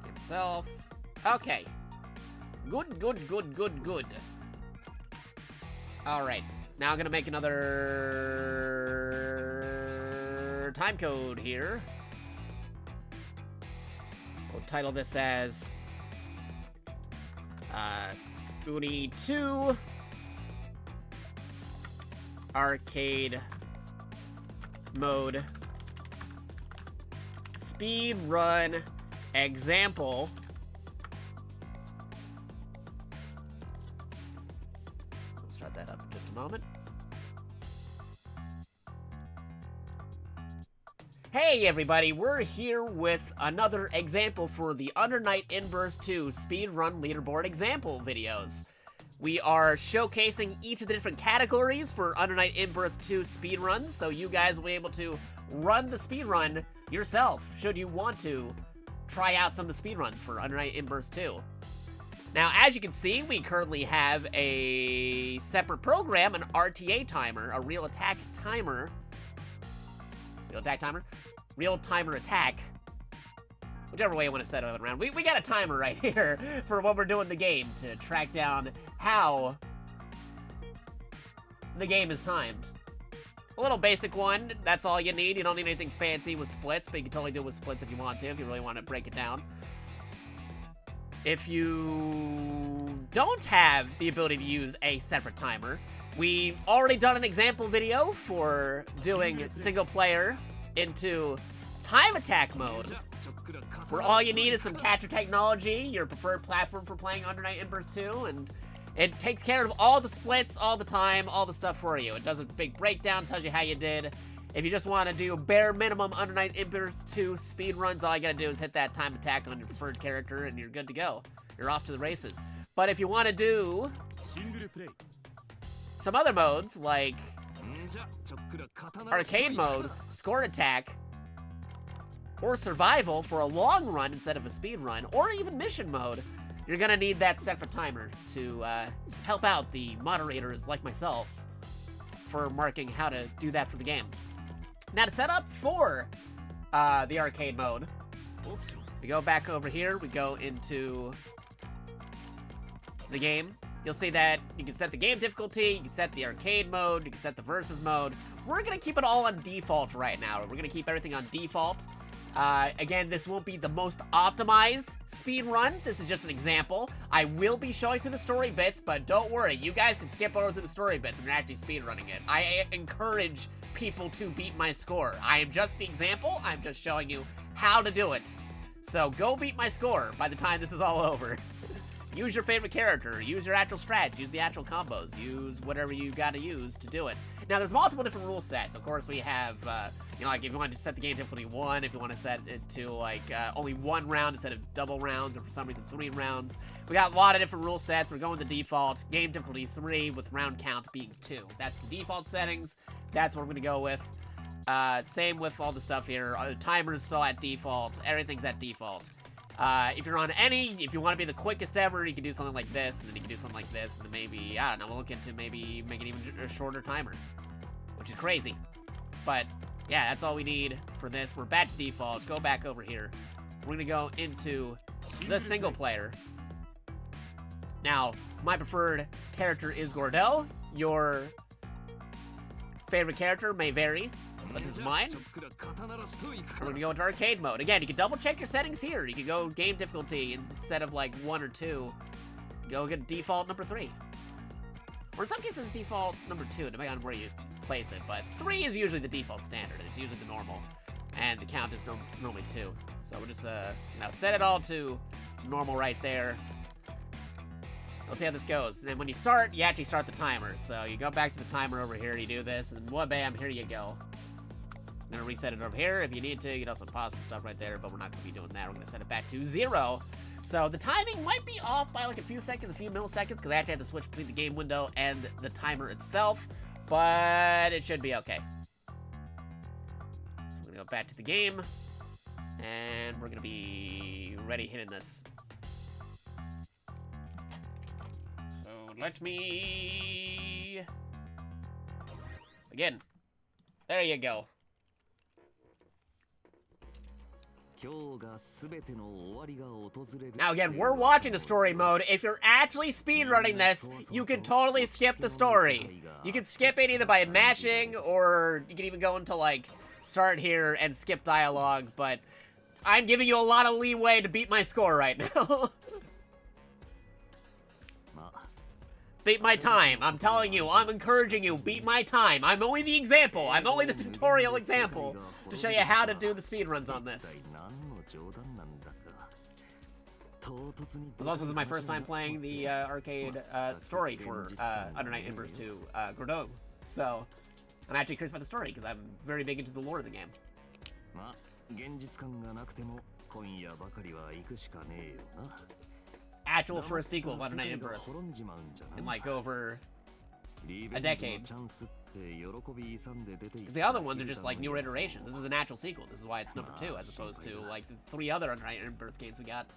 Himself. Okay. Good. Alright. Now I'm gonna make another time code here. We'll title this as Uni 2 Arcade Mode Speedrun Example. Let's start that up in just a moment. Hey everybody, we're here with another example for the Under Night In-Burst 2 Speedrun Leaderboard example videos. We are showcasing each of the different categories for Under Night In-Burst 2 speedruns, so you guys will be able to run the speedrun yourself, should you want to try out some of the speedruns for Under Night In-Burst 2. Now, as you can see, we currently have a separate program, an RTA timer, a real attack timer. Real timer attack. Whichever way you want to set it around. We got a timer right here for when we're doing the game to track down how the game is timed. A little basic one, that's all you need. You don't need anything fancy with splits, but you can totally do it with splits if you want to, if you really want to break it down. If you don't have the ability to use a separate timer, we've already done an example video for doing single player into time attack mode, where all you need is some catcher technology, your preferred platform for playing Under Night In-Burst 2, and it takes care of all the splits, all the time, all the stuff for you. It does a big breakdown, tells you how you did. If you just want to do bare minimum Under Night In-Burst 2 speed runs, all you gotta do is hit that time attack on your preferred character and you're good to go. You're off to the races. But if you want to do some other modes, like arcade mode, score attack, or survival for a long run instead of a speed run, or even mission mode, you're gonna need that separate timer to help out the moderators like myself for marking how to do that for the game. Now to set up for the arcade mode, we go back over here, we go into the game. You'll see that you can set the game difficulty, you can set the arcade mode, you can set the versus mode. We're gonna keep it all on default right now. We're gonna keep everything on default. Again, this won't be the most optimized speed run. This is just an example. I will be showing through the story bits, but don't worry. You guys can skip over through the story bits when you're actually speed running it. I encourage people to beat my score. I am just the example. I'm just showing you how to do it. So go beat my score by the time this is all over. Use your favorite character, use your actual strat, use the actual combos, use whatever you gotta use to do it. Now, there's multiple different rule sets. Of course, we have, you know, like if you want to set the game difficulty 1, if you want to set it to, like, only 1 round instead of double rounds, or for some reason 3 rounds. We got a lot of different rule sets. We're going to default, game difficulty 3 with round count being 2. That's the default settings. That's what we're gonna go with. Same with all the stuff here. Timer's still at default. Everything's at default. If you're on any, if you want to be the quickest ever, you can do something like this, and then you can do something like this, and then maybe, I don't know, we'll look into maybe making even a shorter timer, which is crazy. But, yeah, that's all we need for this. We're back to default. Go back over here. We're going to go into the single player. Now, my preferred character is Gordeau. Your favorite character may vary, but this is mine. We're gonna go into arcade mode. Again, you can double check your settings here. You can go game difficulty instead of like 1 or 2. Go get default number 3. Or in some cases default number 2, depending on where you place it. But 3 is usually the default standard. It's usually the normal. And the count is normally 2. So we'll just now set it all to normal right there. We'll see how this goes. And when you start, you actually start the timer. So you go back to the timer over here, you do this, and then bam, here you go. I'm gonna reset it over here. If you need to, you can also pause some stuff right there, but we're not gonna be doing that. We're gonna set it back to 0. So the timing might be off by like a few seconds, a few milliseconds, because I actually have to switch between the game window and the timer itself, but it should be okay. So we're gonna go back to the game, and we're gonna be ready hitting this. So let me begin. There you go. Now again, we're watching the story mode. If you're actually speedrunning this, you can totally skip the story. You can skip it either by mashing, or you can even go into, like, start here and skip dialogue, but I'm giving you a lot of leeway to beat my score right now. Beat my time. I'm telling you, I'm encouraging you, beat my time. I'm only the example. I'm only the tutorial example to show you how to do the speedruns on this. This was also my first time playing the arcade story for Under Night In-Birth 2 Gordeau. So, I'm actually curious about the story, because I'm very big into the lore of the game. Actual first sequel of Under Night In-Birth in like over a decade. Because the other ones are just like newer iterations. This is an actual sequel. This is why it's number 2 as opposed to like the 3 other Under Night In-Birth games we got.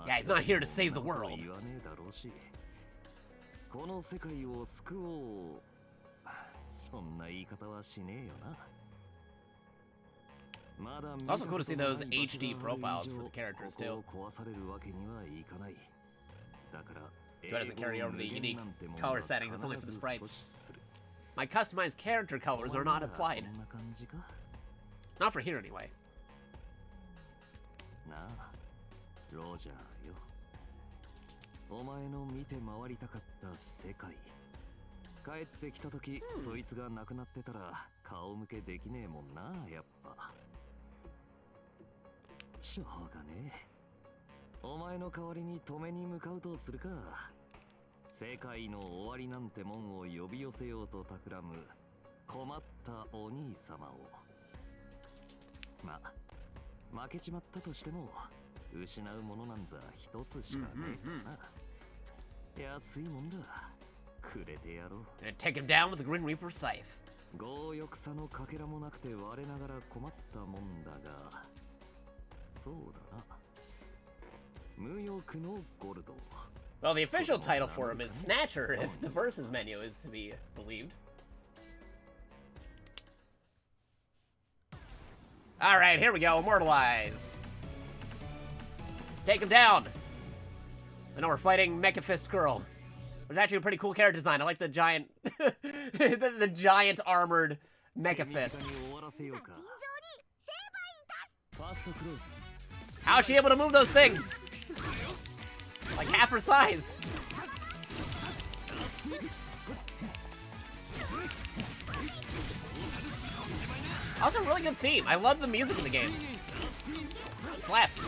Yeah, he's not here to save the world. Also cool to see those HD profiles for the characters too. It doesn't carry over the unique color setting that's only for the sprites. My customized character colors are not applied. Not for here anyway. Gonna take him down with the Grim Reaper's scythe. Well, the official title for him is Snatcher, if the versus menu is to be believed. Alright, here we go. Immortalize. Take him down. I know we're fighting Mecha Fist Girl. There's actually a pretty cool character design. I like the giant, the giant armored Mecha Fist. How is she able to move those things? Like half her size. Also, a really good theme. I love the music in the game. It slaps.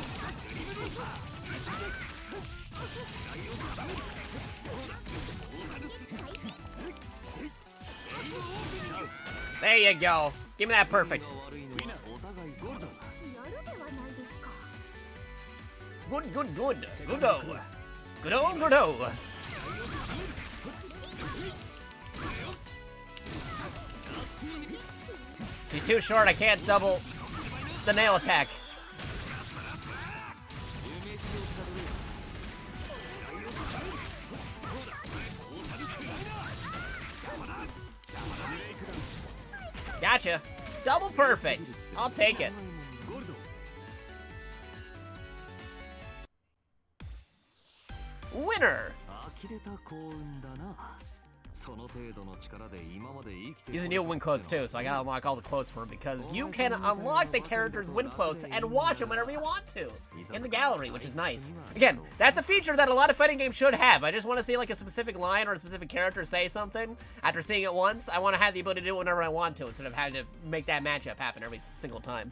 There you go. Give me that perfect. Good. Gordeau. Gordeau. She's too short, I can't double the nail attack. Gotcha. Double perfect. I'll take it. Winner. These are new win quotes too, so I gotta unlock all the quotes for him because you can unlock the character's win quotes and watch them whenever you want to in the gallery, which is nice. Again, that's a feature that a lot of fighting games should have. I just want to see like a specific line or a specific character say something. After seeing it once, I want to have the ability to do it whenever I want to instead of having to make that matchup happen every single time.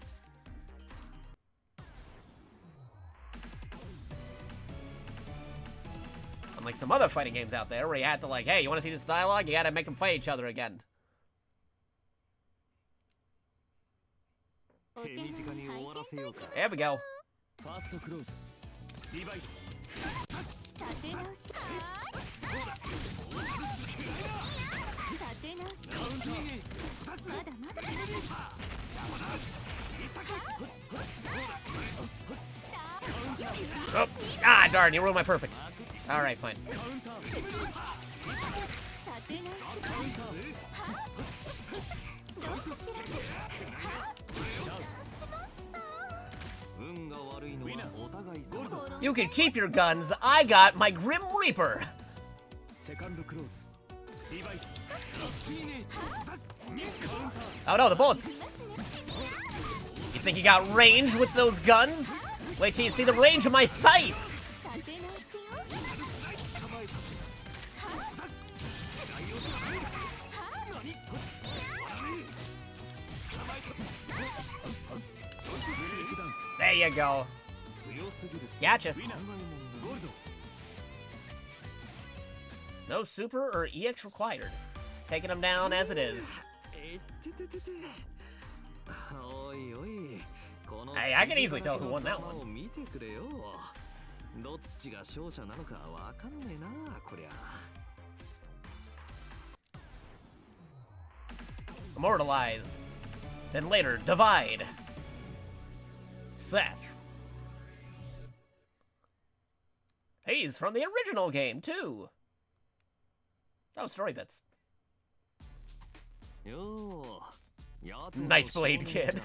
Unlike some other fighting games out there where you have to like, hey, you want to see this dialogue? You gotta make them fight each other again. There we go. Oh, ah, darn, you ruined my perfect. Alright, fine. You can keep your guns. I got my Grim Reaper. Oh no, the bullets. You think you got range with those guns? Wait till you see the range of my scythe. There you go. Gotcha. No super or EX required. Taking him down as it is. Hey, I can easily tell who won that one. Immortalize. Then later, divide. Seth. He's from the original game, too. Oh, story bits. Nightblade Kid.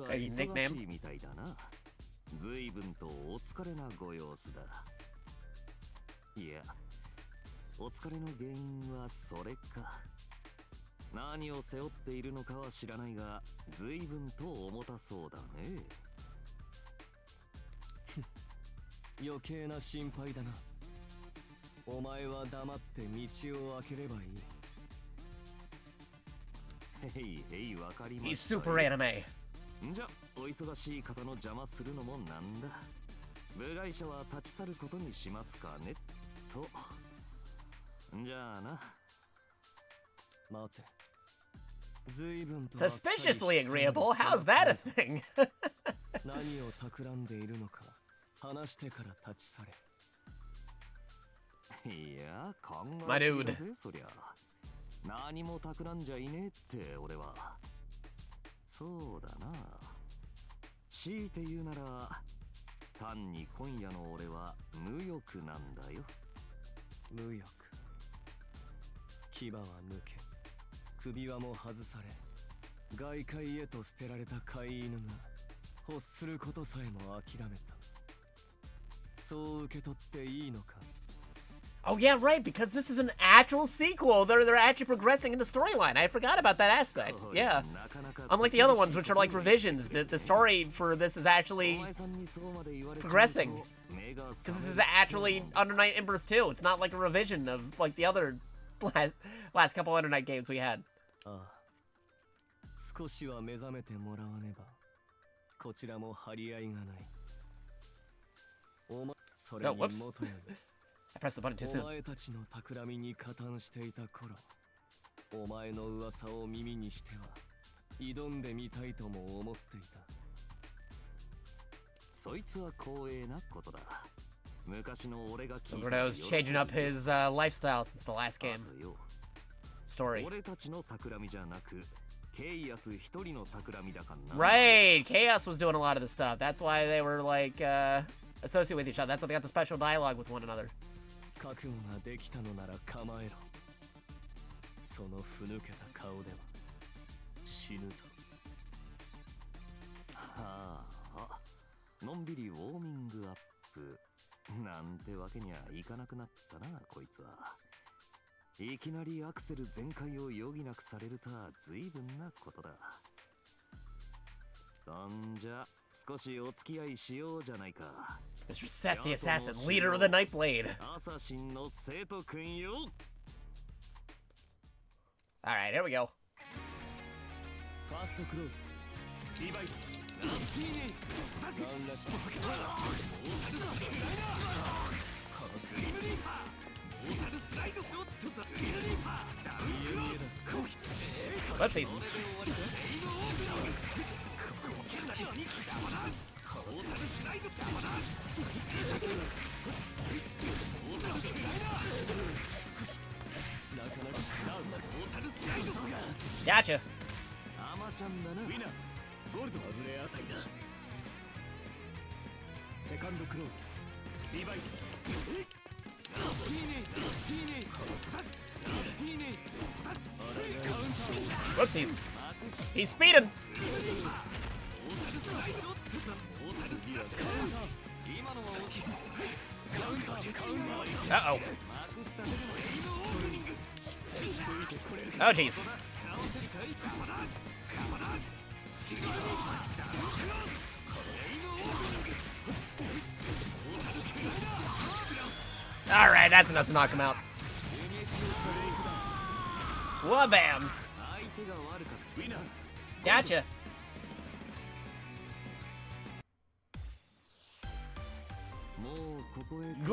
Hey, nickname. He's super anime. Suspiciously agreeable? How's that a thing? My dude. Oh yeah, right, because this is an actual sequel. They're actually progressing in the storyline. I forgot about that aspect. Yeah. Unlike the other ones, which are like revisions, the story for this is actually progressing. Because this is actually Under Night Embers 2. It's not like a revision of like the other last couple Under Night games we had. Oh, whoops. I pressed the button too soon. Gordeau's changing up his lifestyle since the last game. Story. Right! Chaos was doing a lot of the stuff. That's why they were like associated with each other. That's why they got the special dialogue with one another. Mr. Seth the Assassin, leader of the Nightblade. Alright, here we go. Whoopsies. Gotcha. Whoopsies. He's speeding. Uh-oh. Oh, jeez. Alright, that's enough to knock him out. Wha-bam. Gotcha.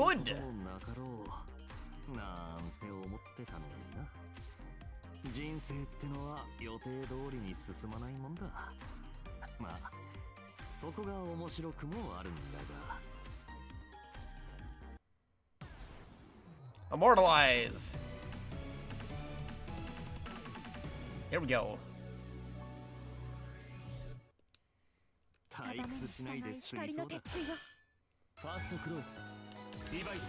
Good. 人生ってのは予定通りに進まないもんだ。まあ、そこが面白くもあるんだが。Immortalize. Here we go. 退屈しないで済みそうだ。ファーストクローズ。リバイド。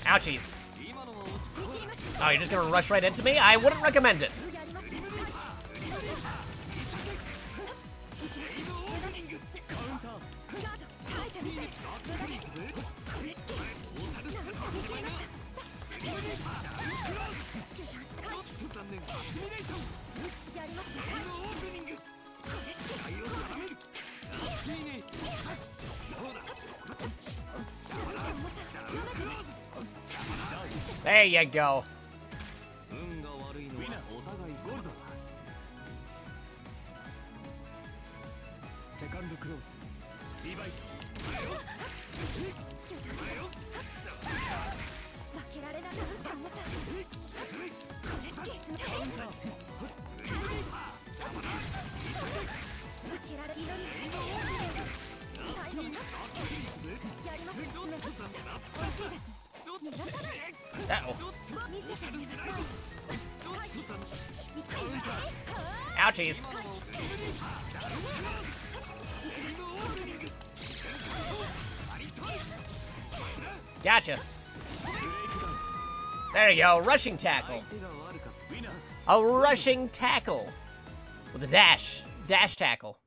Ouchies. Oh, you're just gonna rush right into me? I wouldn't recommend it. There you go. Second close. Uh-oh. Ouchies. Gotcha. There you go, rushing tackle. A rushing tackle. With a dash. Dash tackle.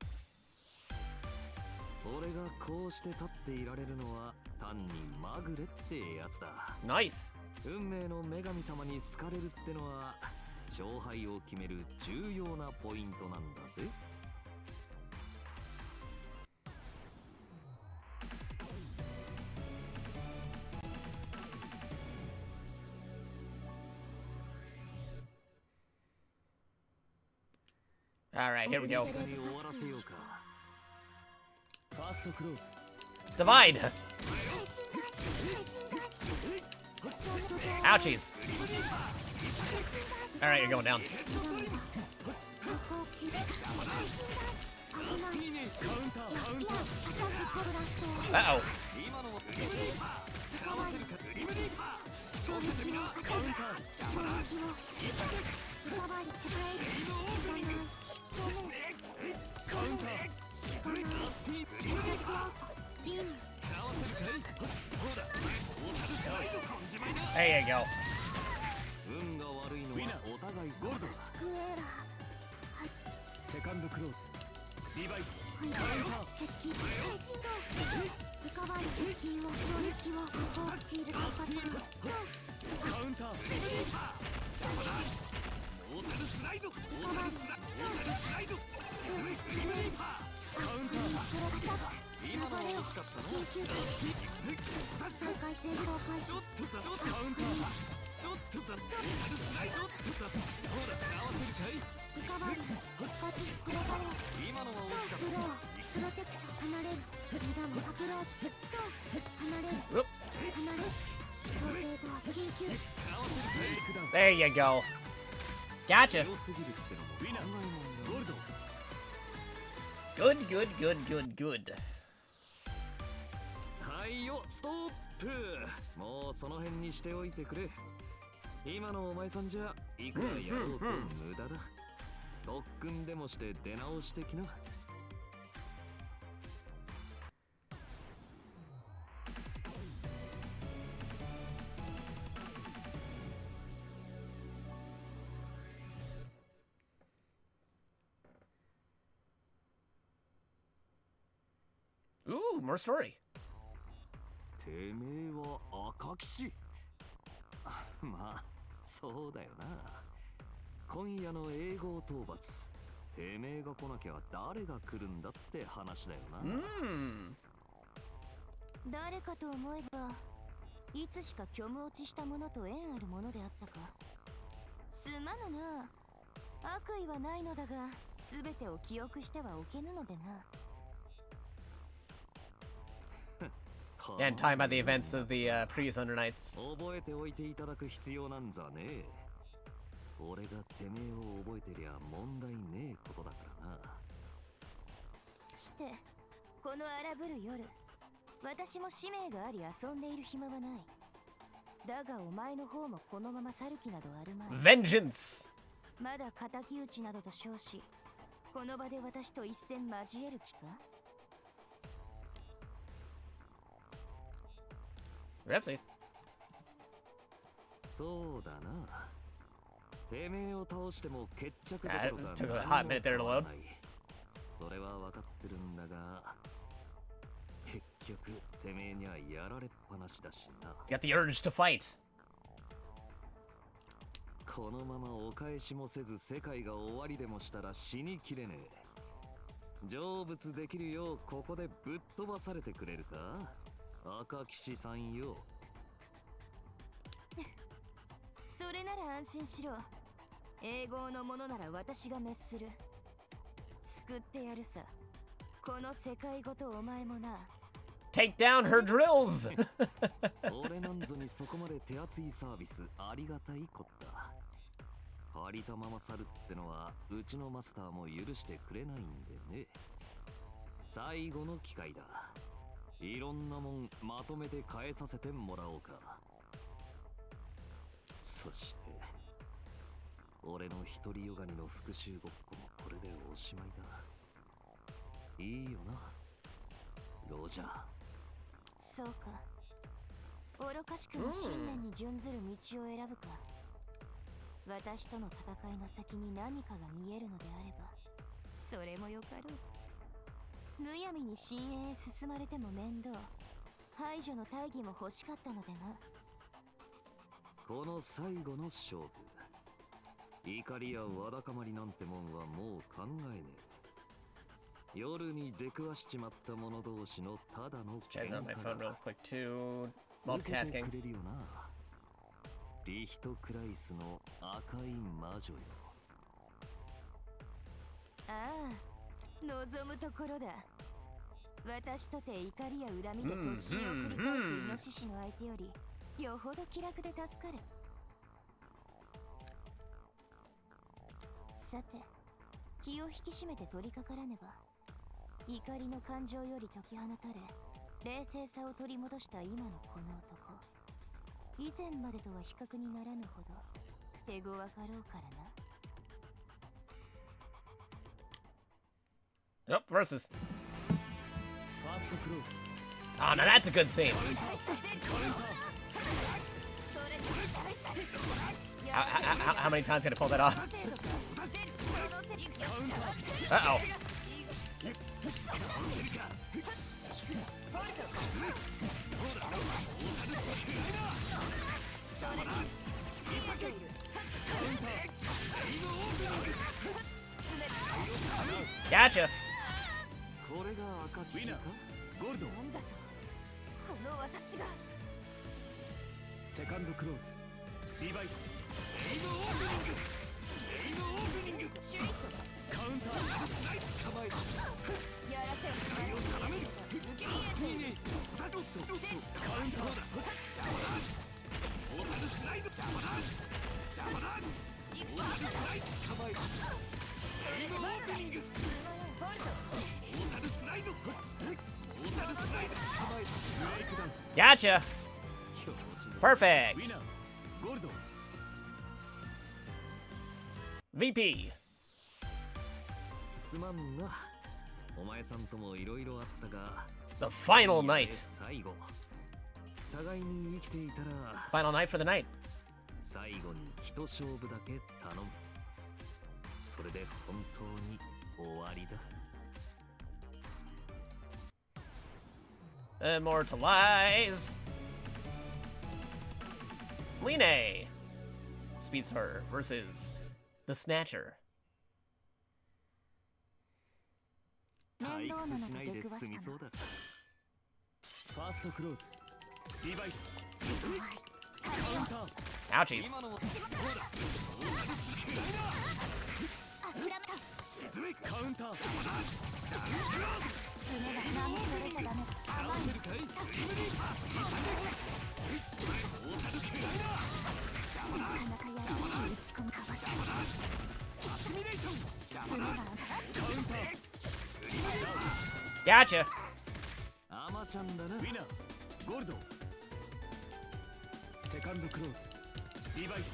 Nice. 運命の女神様に好かれるってのは勝敗を決める重要なポイントなんだぜ。All right, here we go. 終わらせようか。ファーストクローズ。Divide. Ouchies. All right, you're going down. Uh-oh. There you go. Second close. Whoop. There you go. Gotcha. Good, good, good, good, good. はいよ、ストップ。もうその辺にしておいてくれ。今のお前さんじゃいくらやろうと無駄だ。特訓でもして出直してきな。Ooh, more story. てめえは赤騎士。まあそうだよな。今夜の英語討伐、てめえが来なきゃ誰が来るんだって話だよな。誰かと思えばいつしか虚無落ちしたものと縁あるものであったか。すまぬな。悪意はないのだが全てを記憶してはおけぬのでな。And talking about the events of the previous Under Nights. 覚えておいていただく必要なんざねえ。俺がてめえを覚えてりゃ問題ねえことだからな。してこの荒ぶる夜、私も使命があり遊んでいる暇はない。だがお前の方もこのまま去る気などあるまい。 Vengeance! まだ敵討ちなどと称し、この場で私と一戦交える気か。Ripsies. そうだな。てめえを倒しても決着どころか Took a hot minute there to load. それは分かってるんだが、結局てめえにはやられっぱなしだしな。Got the urge to fight. このままお返しもせず世界が終わりでもしたら死にきれねえ。成仏できるようここでぶっ飛ばされてくれるか、赤騎士さんよ。それなら安心しろ。英語のものなら私が滅する。救ってやるさ。この世界ごとお前もな。Take down her drills! 俺なんぞにそこまで手厚いサービスありがたいこった。借りたまま去るってのはうちのマスターも許してくれないんでね。最後の機会だ。いろんなもんまとめて返させてもらおうか。そして俺の独りよがりの復讐ごっこもこれでおしまいだ。いいよなロジャー。そうか。愚かしくも信念に準ずる道を選ぶか。私との戦いの先に何かが見えるのであればそれもよかろう。むやみに深淵へ進まれても面倒。排除の大義も欲しかったのでな。この最後の勝負、怒りやわだかまりなんてもんはもう考えねえ。夜に出くわしちまった者同士のただの Checking on my phone real quick too. 受けて Multitasking. くれるよな。リヒトクライスの赤い魔女よ。ああ、望むところだ。私とて怒りや恨みで突進を繰り返すイノシシの相手よりよほど気楽で助かる。さて、気を引き締めて取り掛からねば。怒りの感情より解き放たれ、冷静さを取り戻した今のこの男。以前までとは比較にならぬほど手強かろうからな。Yep, versus. ファーストクローズ。 Oh, now that's a good theme. How many times can I pull that off? Uh-oh. Gotcha. これが赤騎士か。ゴールド。なんだとこの私が。セカンドクローズ。リバイト。エイムオープニング。エイムオープニング。シュリットカウンター。ナイス構えた。やらせ身を定める。スピンエイジ。カウンターだ。邪魔だ。オータルスライド。邪魔だ。邪魔だ。オータルスライド。構えた。エイムオープニング。オータルスライド。オータルスライド。構えた。ブレイクダウン。 Gotcha. Perfect. ウィナーゴールド。 VP. すまんな。お前さんともいろいろあったが、 The final night. 最後。互いに生きていたら、 Final night for the night. 最後に一勝負だけ頼む。それで本当に終わりだ。Immortalize. Line. Speeds her versus the Snatcher. 退屈しないで済みそうだ。ファーストクローズ。リバイト。カウンター。 Ouchies. 今のはどうだ。沈めカウンター。合わせるかい。アシミレーション。カウンター。 Gotcha. アマちゃんだな。ウィナー。ゴールド。セカンドクローズ。リバイト。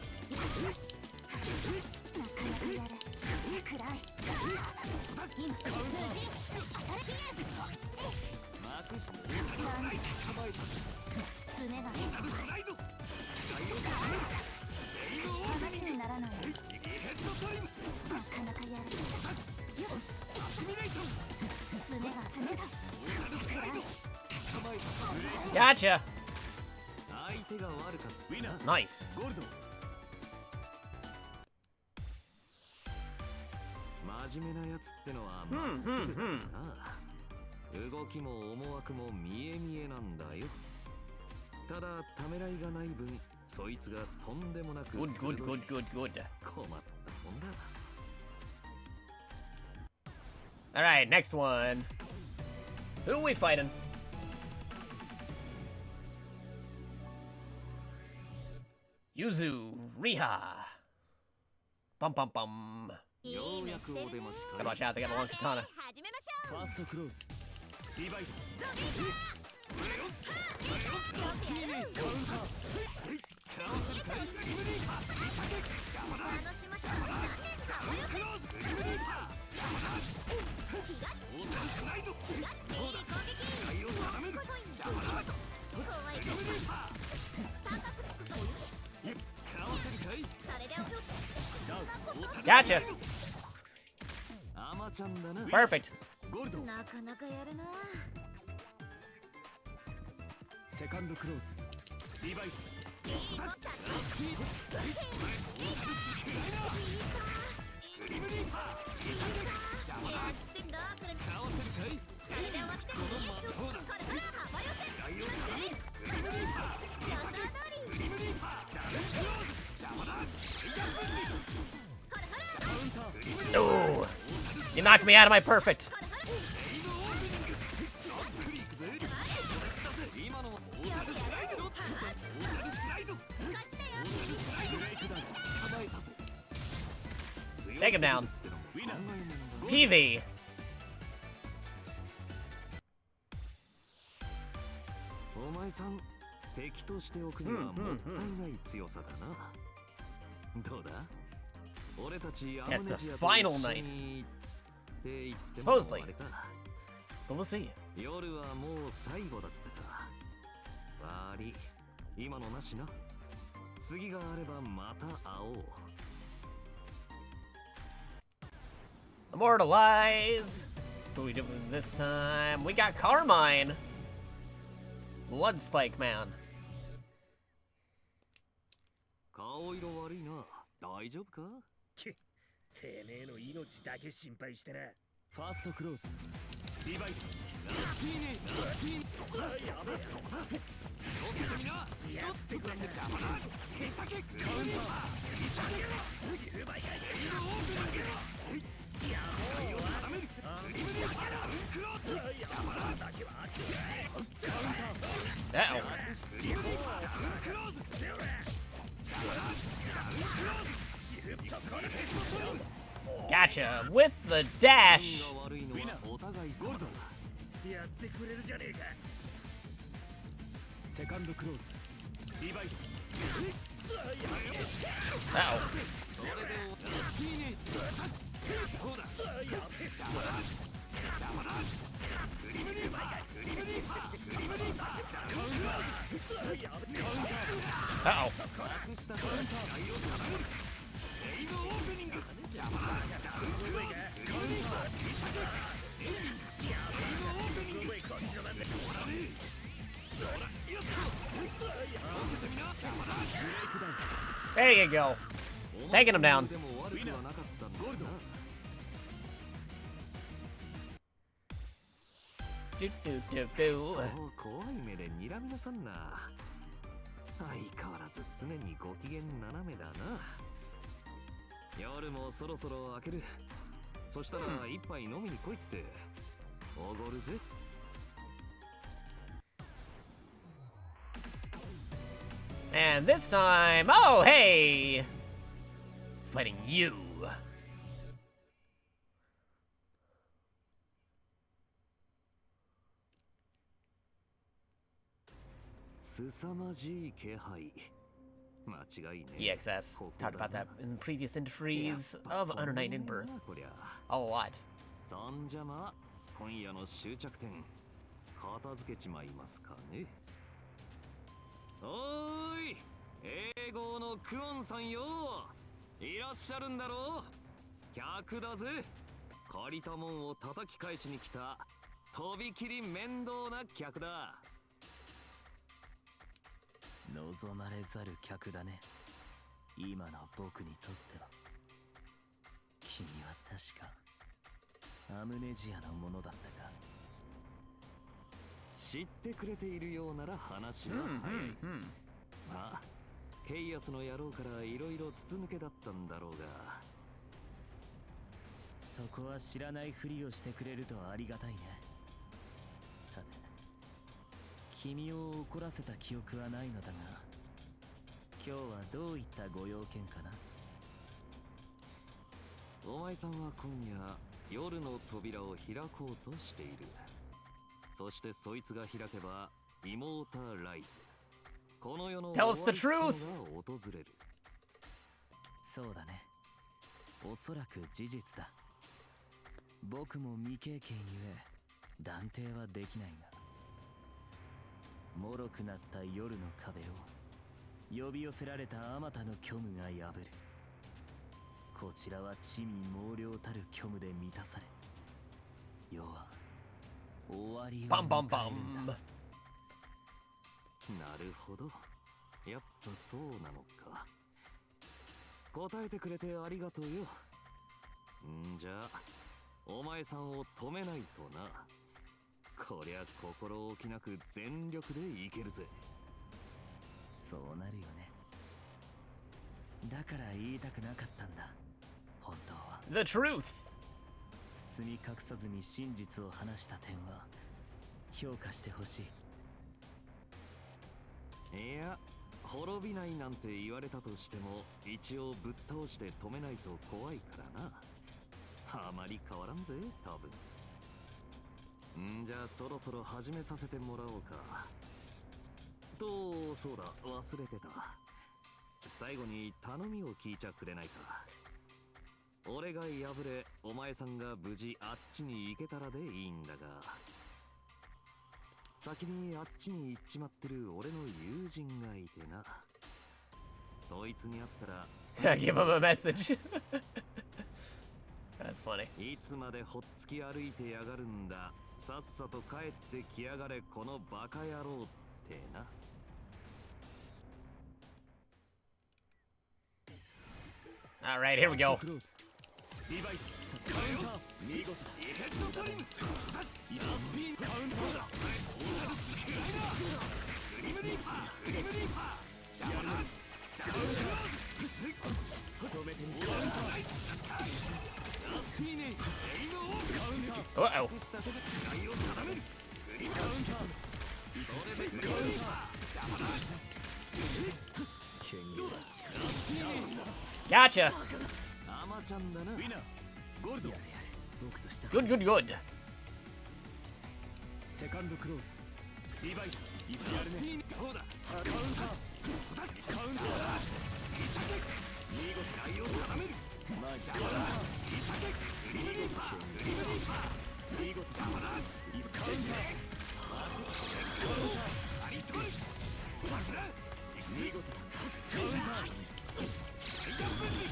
Gotcha. 相手が悪かった。ウィナー。 Nice. ゴールド。真面目なやつってのはまっすぐだな。動きも思惑も見え見えなんだよ。ただためらいがない分、そいつがとんでもなく Good, 鋭い。 good, good, good, good. 困ったもんだ。 Alright, next one. Who are we fighting? Yuzu, Riha. Bum bum bum. ようやくお出ましか。 Gotta watch out, they got a long katana. ファーストクローズ。リバイト。Gotcha. アマちゃんだな。 Perfect. ゴールド。なかなかやるな。セカンドクローズ。リバイト。No. You knocked me out of my perfect. Take him down. PV. お前さん、敵としておくにはもったいない強さだな。どうだ？俺たちアムネジアと一緒にって言ってもあれか。 But we'll see. 夜はもう最後だったか。悪い。今のなしな。次があればまた会おう。 Immortalize. What are we doing this time? We got Carmine. Blood Spike Man. 顔色悪いな。大丈夫か？てめえの命だけ心配してな。ファーストクローズ。リバイト。スティーネ。スティーネ。そこだ。やべえ。そこだ。よけてみな。やってくれん邪魔だ。手先。カウンター。シルバイがいる。やべえよ。定める。リムネ。クローズ。邪魔だ。だけはあっち。カウンター。 Uh-oh. リムネ。クローズ。邪魔だ。クローズ。 Gotcha. With the dash. やってくれるじゃねえか。セカンドクローズ。リバイト。 Uh-oh. それでスティーネ。どうだ。邪魔だ。邪魔だ。グリムリーパー。グリムリーパー。グリムリーパー。カウンター。カウンター。 Uh-oh. 隠したカウンター。対応定める。エイムオープニング。邪魔だ。ダウンクローズ。グリムリーパー。エイムオープニング。こっちの番だ。終わらねえ。There you go. Taking him down. Do, do, do, do. そう怖い目で睨みなさんな。相変わらず常にご機嫌斜めだな。夜もそろそろ明ける。そしたら一杯飲みに来いっておごるぜ。And this time, oh hey, fighting you. 凄まじい気配。間違いね。EXS talked about that in previous entries of Under Night in Birth. A lot. そんじゃま、今夜の終着点、片付けちまいますかね。おーい、英語のクオンさんよ。いらっしゃるんだろう。客だぜ。借りたもんを叩き返しに来た、とびきり面倒な客だ。望まれざる客だね。今の僕にとっては。君は確かアムネジアのものだったか。知ってくれているようなら話は早い。まあ、ケイアスの野郎からいろいろ筒抜けだったんだろうが。そこは知らないふりをしてくれるとありがたいね。さて、君を怒らせた記憶はないのだが、今日はどういったご用件かな。お前さんは今夜夜の扉を開こうとしている。そしてそいつが開けばイモーターライズ、この世の Tell us the truth! が訪れる。そうだね、おそらく事実だ。僕も未経験ゆえ断定はできないが、脆くなった夜の壁を呼び寄せられたあまたの虚無が破る。こちらは地味猛量たる虚無で満たされ、世は終わりを迎えるんだ。Bum bum bum. なるほど、やっぱそうなのか。答えてくれてありがとうよ。んじゃあお前さんを止めないとな。こりゃ心置きなく全力でいけるぜ。そうなるよね。だから言いたくなかったんだ、本当は。 The truth. 包み隠さずに真実を話した点は評価してほしい。いや、滅びないなんて言われたとしても一応ぶっ倒して止めないと怖いからな。あまり変わらんぜ、多分。んじゃあそろそろ始めさせてもらおうか。と、そうだ、忘れてた。最後に頼みを聞いちゃくれないか。俺が敗れ、お前さんが無事あっちに行けたらでいいんだが、先にあっちに行っちまってる俺の友人がいてな。そいつに会ったら Give him a message. That's funny. いつまでほっつき歩いてやがるんだ。さっさと帰ってきやがれ、このバカ野郎ってな。All right, here we go. Uh-oh. Gotcha. Good, good, good. セカンドクローズ。リバイト。やるね。そうだ。カウンター。カウンター。見事ライを定める。マジか。グリムリーパー。グリムリーパー。見事。カウンター。アリトル。見事。カウンター。最大分離。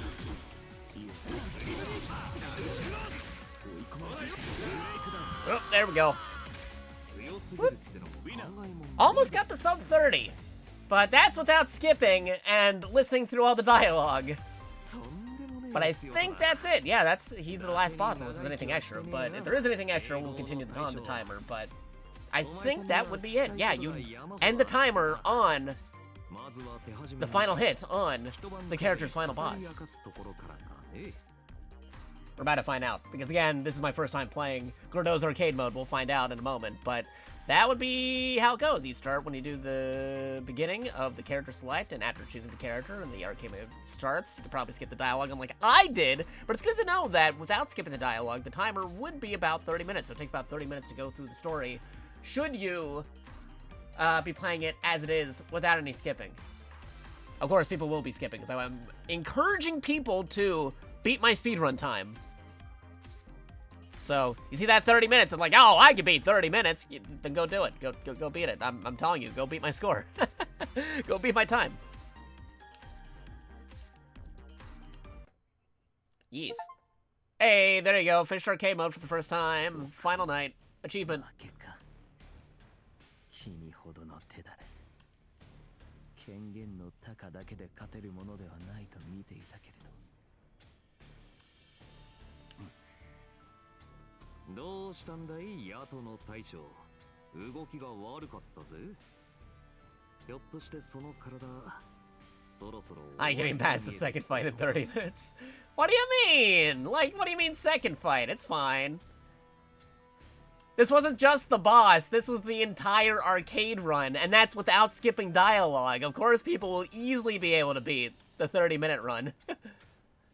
グリムリーパー。追い込まれて。ブレイクダウン。 Oh, there we go. Almost got to sub 30. But that's without skipping and listening through all the dialogue. But I think that's it. Yeah, he's the last boss unless there's anything extra. But if there is anything extra, we'll continue on the timer. But I think that would be it. Yeah, you end the timer on the final hit on the character's final boss. We're about to find out. Because again, this is my first time playing Gordeau's arcade mode. We'll find out in a moment. But that would be how it goes. You start when you do the beginning of the character select, and after choosing the character and the arcade mode starts, you could probably skip the dialogue unlike I did, but it's good to know that without skipping the dialogue, the timer would be about 30 minutes, so it takes about 30 minutes to go through the story, should you be playing it as it is without any skipping. Of course, people will be skipping, because I'm encouraging people to beat my speedrun time. So, you see that 30 minutes, and like, oh, I can beat 30 minutes, then go do it. Go beat it. I'm telling you, go beat my score. Go beat my time. Yes. Hey, there you go. Finished arcade mode for the first time. Final night. Achievement. 権限の高だけで勝てるものではないと見ていたけれど。どうしたんだい、ヤトの大将。動きが悪かったぜ。ひょっとしてその体、そろそろ。I'm getting past the second fight in 30 minutes. What do you mean? Like, what do you mean second fight? It's fine. This wasn't just the boss, this was the entire arcade run, and that's without skipping dialogue. Of course, people will easily be able to beat the 30-minute run.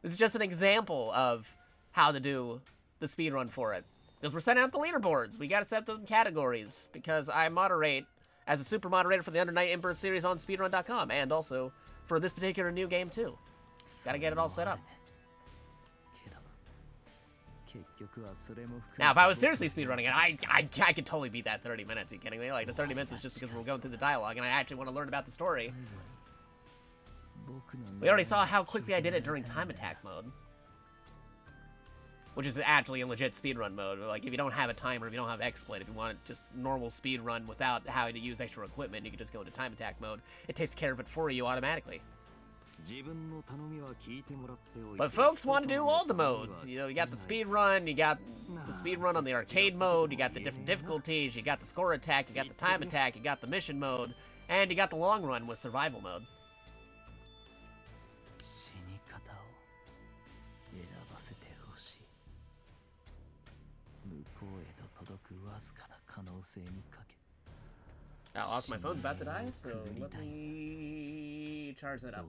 This is just an example of how to do the speedrun for it. Because we're setting up the leaderboards. We gotta set them categories, because I moderate as a super moderator for the Under Night Emperor series on speedrun.com, and also for this particular new game, too. Gotta get it all set up. Now, if I was seriously speedrunning it, I could totally beat that 30 minutes. Are you kidding me? Like, the 30 minutes was just because we're going through the dialogue, and I actually want to learn about the story. We already saw how quickly I did it during time attack mode. Which is actually a legit speedrun mode. Like, if you don't have a timer, if you don't have exploit, if you want just normal speedrun without having to use extra equipment, you can just go into time attack mode. It takes care of it for you automatically. But folks want to do all the modes. You know, you got the speed run, you got the speed run on the arcade mode, you got the different difficulties, you got the score attack, you got the time attack, you got the mission mode, and you got the long run with survival mode. Oh, also my phone's about to die, so let me charge that up.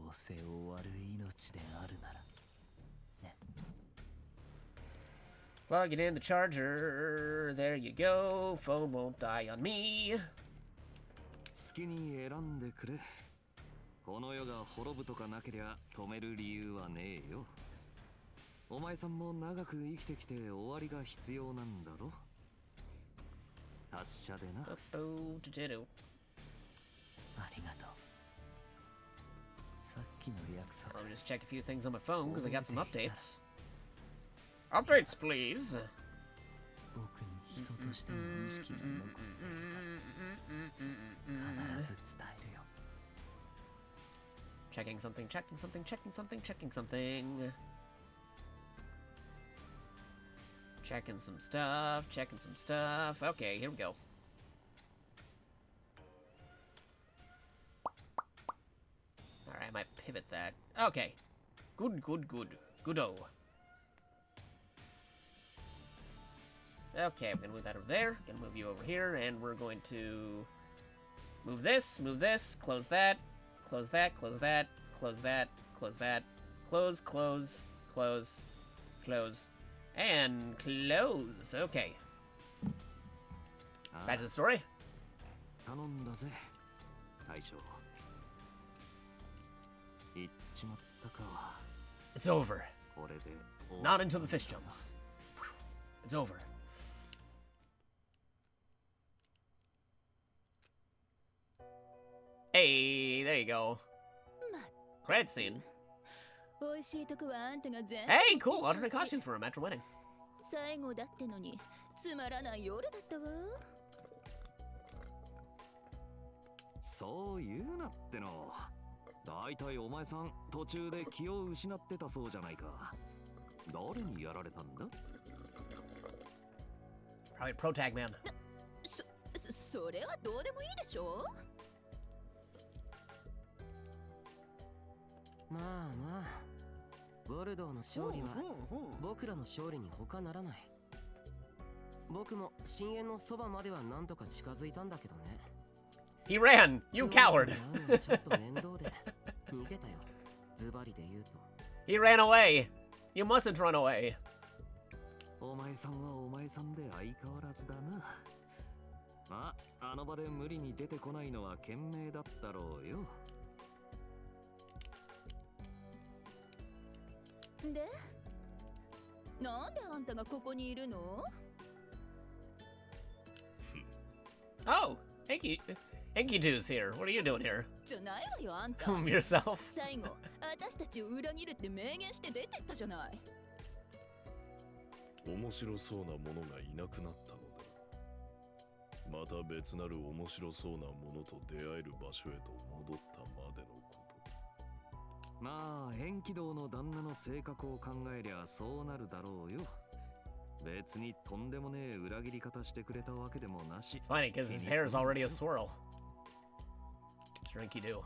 Plug it in the charger. There you go. Phone won't die on me. 好きに選んでくれ。この世が滅ぶとかなけりゃ止める理由はねえよ。お前さんも長く生きてきて終わりが必要なんだろ。達者でな。Let me just check a few things on my phone because I got some updates. Updates, please. Checking something, checking something, checking something, checking something. Checking some stuff, checking some stuff. Okay, here we go. Alright, I might pivot that. Okay. Good. Goodo. Okay, I'm gonna move that over there. Gonna move you over here, and we're going to move this, close that, close that, close that, close that, close that, close, and close. Okay. Back to the story. It's over. Not until the fish jumps. It's over. Hey, there you go. Credit scene. Hey, cool. Alternate costumes for him after winning. そう言うなっての。だいたいお前さん途中で気を失ってたそうじゃないか。誰にやられたんだ？ Probably Pro Tag Man. それはどうでもいいでしょ。まあまあ、ゴルドーの勝利は僕らの勝利に他ならない。僕も深淵のそばまではなんとか近づいたんだけどね。He ran! You coward! ちょっと面倒で逃げたよ。ズバリで言うと。He ran away! You mustn't run away! お前さんはお前さんで相変わらずだな。まあ、あの場で無理に出てこないのは賢明だったろうよ。で、なんであんたがここにいるの？ Oh! Enkidu's here. What are you doing here? じゃないわよあんた。Yourself? 最後、私たちを裏切るって明言して出てったじゃない。面白そうなものがいなくなったので、また別なる面白そうなものと出会える場所へと戻ったまでのこと。まあ、遠軌道の旦那の性格を考えりゃそうなるだろうよ。別にとんでもねえ裏切り方してくれたわけでもなし。Funny, because his hair is already a swirl. Enkidu.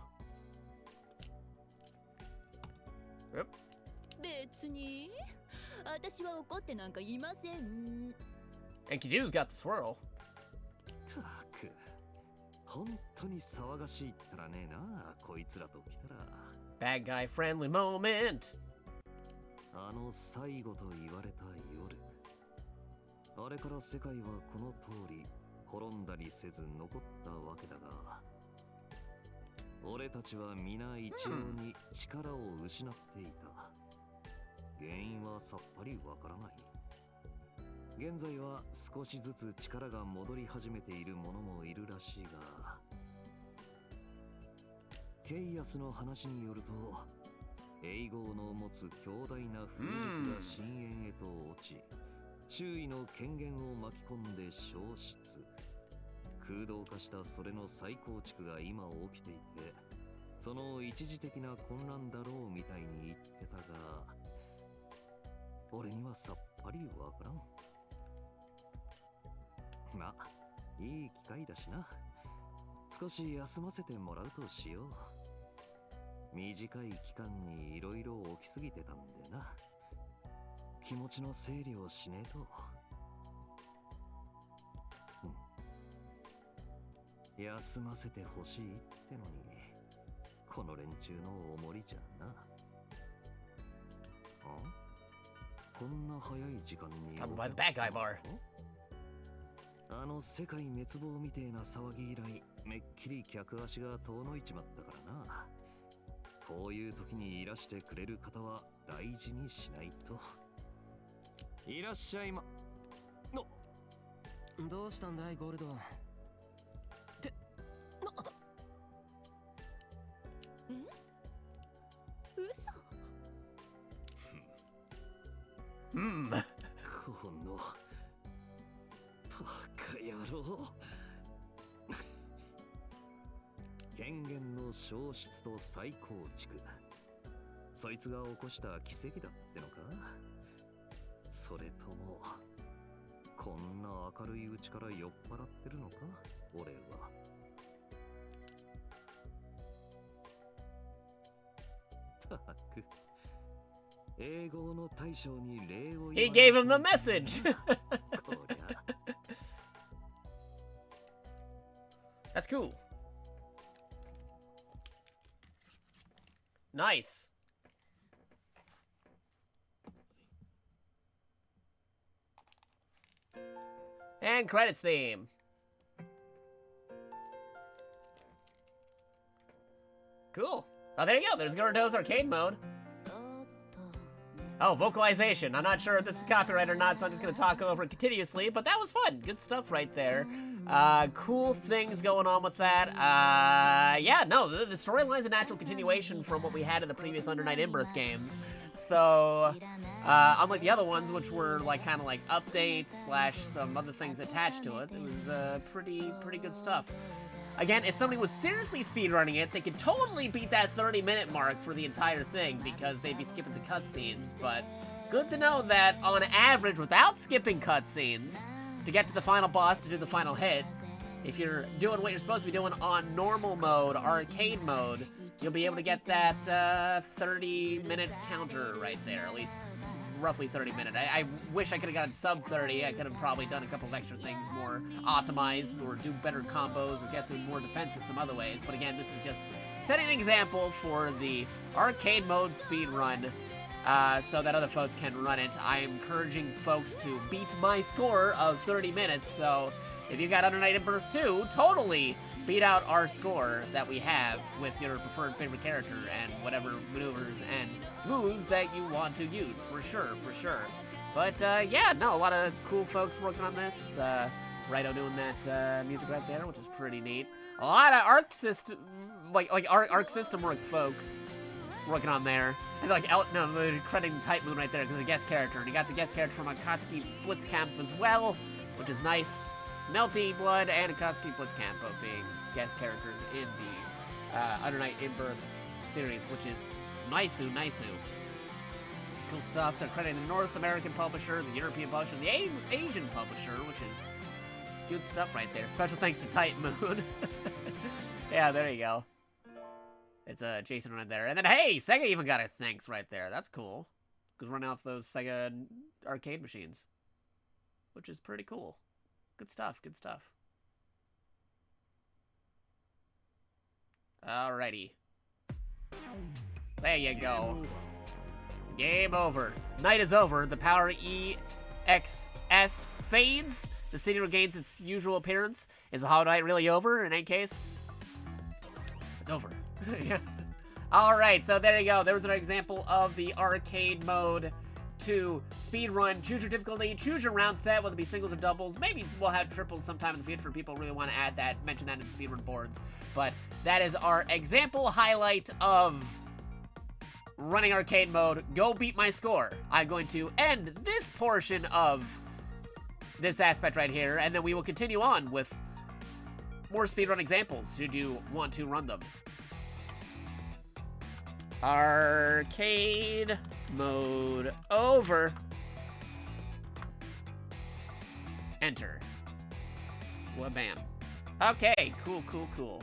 Yep. 別に私は怒ってなんかいません。Enkidu's got the swirl. たく、本当に騒がしいったらねえな、こいつらと来たら。Bad guy friendly moment. あの最後と言われた夜。あれから世界はこの通り滅んだりせず残ったわけだが、俺たちは皆一様に力を失っていた。原因はさっぱりわからない。現在は少しずつ力が戻り始めている者もいるらしいが、ケイアスの話によると、エイゴーの持つ強大な風術が深淵へと落ち、周囲の権限を巻き込んで消失。空洞化したそれの再構築が今起きていて、その一時的な混乱だろうみたいに言ってたが、俺にはさっぱりわからん。まあ、いい機会だしな。少し休ませてもらうとしよう。短い期間にいろいろ起きすぎてたんでな。気持ちの整理をしねえと。休ませてほしいってのに、この連中のおもりじゃな。こんな早い時間に。Talking by the bad guy bar. あの世界滅亡みてえな騒ぎ以来、めっきり客足が遠のいちまったからな。こういう時にいらしてくれる方は大事にしないと。いらっしゃいま。どうしたんだいゴルド。嘘。このバカ野郎。権限の消失と再構築、そいつが起こした奇跡だってのか。それともこんな明るいうちから酔っ払ってるのか俺は。たく、英語の大将に礼を He gave him the message. こりゃ。That's cool. Nice. And credits theme. Cool. Oh, there you go. There's Gordeau's arcade mode. Oh, vocalization. I'm not sure if this is copyright or not, so I'm just going to talk over it continuously, but that was fun. Good stuff right there. Cool things going on with that. Yeah, no, the storyline's a natural continuation from what we had in the previous Under Night In-Birth games. So, unlike the other ones, which were like kind of like updates / some other things attached to it, it was pretty good stuff. Again, if somebody was seriously speedrunning it, they could totally beat that 30-minute mark for the entire thing because they'd be skipping the cutscenes, but good to know that on average, without skipping cutscenes, to get to the final boss, to do the final hit, if you're doing what you're supposed to be doing on normal mode, arcade mode, you'll be able to get that 30-minute counter right there, at least roughly 30-minute. I wish I could have gotten sub 30. I could have probably done a couple of extra things, more optimized, or do better combos, or get through more defenses some other ways. But again, this is just setting an example for the arcade mode speedrun, so that other folks can run it. I am encouraging folks to beat my score of 30 minutes, so if you got Under Night in Birth 2, totally beat out our score that we have with your preferred favorite character and whatever maneuvers and moves that you want to use, for sure, for sure. But, yeah, no, a lot of cool folks working on this. Righto doing that music right there, which is pretty neat. A lot of Arc System, Arc System Works folks working on there. And they're crediting Type Moon right there because the guest character. And you got the guest character from Akatsuki Blitzcamp as well, which is nice. Melty Blood and Akatsuki Blitzcamp both being guest characters in the Under Night in Birth series, which is Nisu. Cool stuff. They're crediting the North American publisher, the European publisher, the Asian publisher, which is good stuff right there. Special thanks to Type Moon. Yeah, there you go. It's Jason right there. And then, hey, Sega even got a thanks right there. That's cool. Because running off those Sega arcade machines. Which is pretty cool. Good stuff, good stuff. Alrighty. There you go. Game over. Night is over. The Power EXS fades. The city regains its usual appearance. Is the Hollow Knight really over? In any case, it's over. Yeah. Alright, so there you go. There was an example of the arcade mode to speedrun. Choose your difficulty, choose your round set, whether it be singles or doubles. Maybe we'll have triples sometime in the future for people who really want to add that, mention that in the speedrun boards. But that is our example highlight of running arcade mode. Go beat my score. I'm going to end this portion of this aspect right here, and then we will continue on with more speedrun examples, should you want to run them. Arcade mode over. Enter. Wha-bam. Okay, cool.